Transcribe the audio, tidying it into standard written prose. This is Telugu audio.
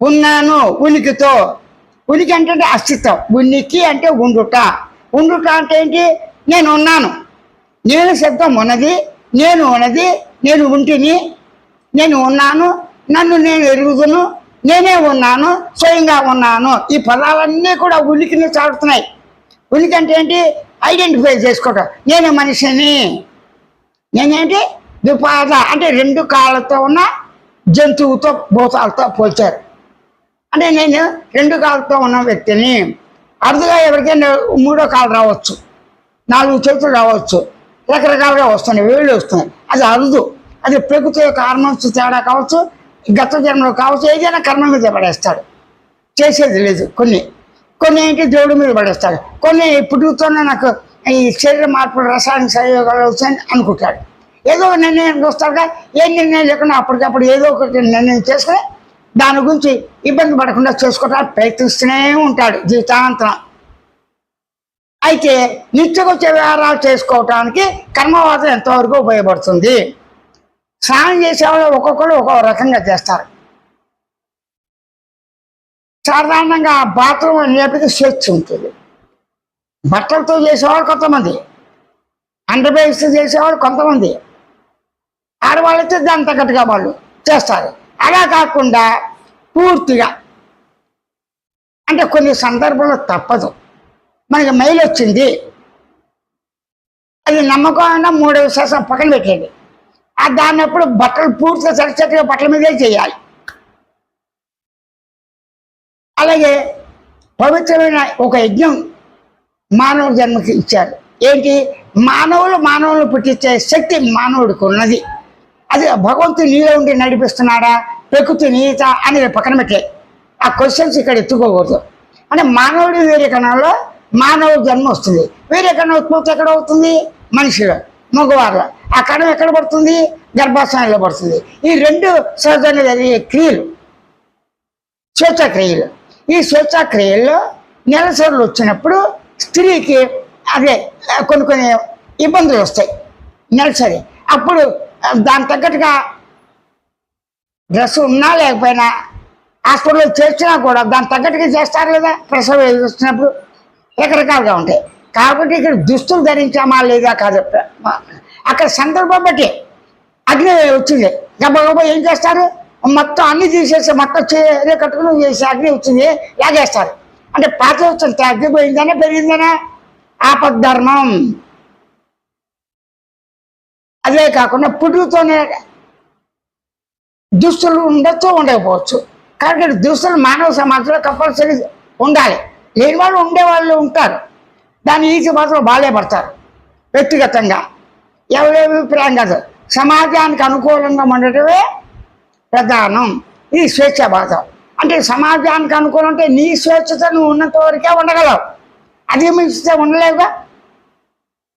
ఉన్నాను ఉనికితో. ఉనికి అంటే అస్తిత్వం, ఉనికి అంటే ఉండుట. ఉండుట అంటే ఏంటి? నేను ఉన్నాను. నేను శబ్దం ఉన్నది, నేను ఉన్నది, నేను ఉంటిని, నేను ఉన్నాను, నన్ను నేను ఎరుగుదును, నేనే ఉన్నాను, స్వయంగా ఉన్నాను. ఈ పదాలన్నీ కూడా ఉనికిని చాటుతున్నాయి. ఉనికి అంటే ఏంటి? ఐడెంటిఫై చేసుకోవటం. నేను మనిషిని. నేనేంటి? ద్విపాద అంటే 2 కాళ్ళతో ఉన్న జంతువుతో భూతాలతో పోల్చారు. అంటే నేను 2 కాళ్ళతో ఉన్న వ్యక్తిని. అరుదుగా ఎవరికైనా 3వ కాలు రావచ్చు, 4 చేతులు రావచ్చు, రకరకాలుగా వస్తున్నాయి, వేళ్ళు వస్తున్నాయి. అది అరుదు. అది ప్రకృతి యొక్క హార్మోన్స్ తేడా కావచ్చు, గత జన్మలో కావచ్చు, ఏదైనా కర్మ మీద పడేస్తాడు, చేసేది లేదు. కొన్ని ఏంటి దేవుడి మీద పడేస్తాడు. కొన్ని పుట్టుకతోనే నాకు ఈ శరీర మార్పులు, రసాయనిక సంయోగాలు వచ్చాయని అనుకుంటాడు. ఏదో ఒక నిర్ణయానికి వస్తాడుగా. ఏ నిర్ణయం లేకుండా అప్పటికప్పుడు ఏదో ఒకటి నిర్ణయం చేసుకుని దాని గురించి ఇబ్బంది పడకుండా చేసుకోవడానికి ప్రయత్నిస్తూనే ఉంటాడు జీవితాంతం. అయితే నిత్యకొచ్చే వ్యవహారాలు చేసుకోవటానికి కర్మవాదం ఎంతవరకు ఉపయోగపడుతుంది? స్నానం చేసేవాళ్ళు ఒక్కొక్కరు ఒక్కొక్క రకంగా చేస్తారు. సాధారణంగా బాత్రూమ్ అనేప్పటికీ స్వేచ్ఛ ఉంటుంది. బట్టలతో చేసేవాళ్ళు కొంతమంది, అండర్వేర్స్తో చేసేవాళ్ళు కొంతమంది, ఆడవాళ్ళైతే దాని తగ్గట్టుగా వాళ్ళు చేస్తారు. అలా కాకుండా పూర్తిగా అంటే కొన్ని సందర్భంలో తప్పదు. మనకి మెయిల్ వచ్చింది, అది నమ్మకం 3వ శాసం పక్కన పెట్టండి. దాన్ని అప్పుడు బట్టలు పూర్తిగా చక్కగా బట్టల మీదే చేయాలి. అలాగే పవిత్రమైన ఒక యజ్ఞం మానవ జన్మకి ఇచ్చారు. ఏంటి? మానవులు పుట్టించే శక్తి మానవుడికి ఉన్నది. అది భగవంతుడు నీలో ఉండి నడిపిస్తున్నాడా, ప్రకృతి నీత అనేది పక్కన పెట్టే. ఆ క్వశ్చన్స్ ఇక్కడ ఎత్తుకోకూడదు. అంటే మానవుడి వేరే కణంలో మానవ జన్మ వస్తుంది. వేరే కణం ఉత్పత్తి ఎక్కడ అవుతుంది? మనిషిలో, మగవారిలో. ఆ కణం ఎక్కడ పడుతుంది? గర్భాశయంలో పడుతుంది. ఈ 2 సహజంగా జరిగే క్రియలు స్వేచ్ఛాక్రియలు. ఈ స్వేచ్ఛాక్రియల్లో నెలసరులు వచ్చినప్పుడు స్త్రీకి అదే కొన్ని ఇబ్బందులు వస్తాయి. నెలసరి అప్పుడు దాని తగ్గట్టుగా డ్రెస్ ఉన్నా లేకపోయినా హాస్పిటల్లో చేర్చినా కూడా దాని తగ్గట్టుగా చేస్తారు లేదా? ప్రసవం వచ్చినప్పుడు రకరకాలుగా ఉంటాయి. కాబట్టి ఇక్కడ దుస్తులు ధరించామా లేదా కాదు, అక్కడ సందర్భం బట్టి. అగ్ని వచ్చింది, గబగబా ఏం చేస్తారు? మొత్తం అన్ని తీసేసి మొత్తం చీర కట్టుకుని చేసి అగ్ని వచ్చింది లాగేస్తారు. అంటే పాత వచ్చింది, అగ్ని పోయిందనే పెరిగిందనే ఆపద్ధర్మం. అదే కాకుండా పుట్టుకతోనే దుస్తులు ఉండొచ్చు, ఉండకపోవచ్చు. కాబట్టి దుస్తులు మానవ సమాజంలో కంపల్సరీ ఉండాలి. లేని వాళ్ళు ఉండేవాళ్ళు ఉంటారు, దాన్ని ఈజీ మాత్రం బాగాలే పడతారు. వ్యక్తిగతంగా ఎవరి అభిప్రాయం కాదు, సమాజానికి అనుకూలంగా ఉండటమే ప్రధానం. ఇది స్వేచ్ఛావాదం. అంటే సమాజానికి అనుకూలం అంటే నీ స్వేచ్ఛతో నువ్వు ఉన్నంత వరకే ఉండగలవు, అది మించితే ఉండలేవుగా.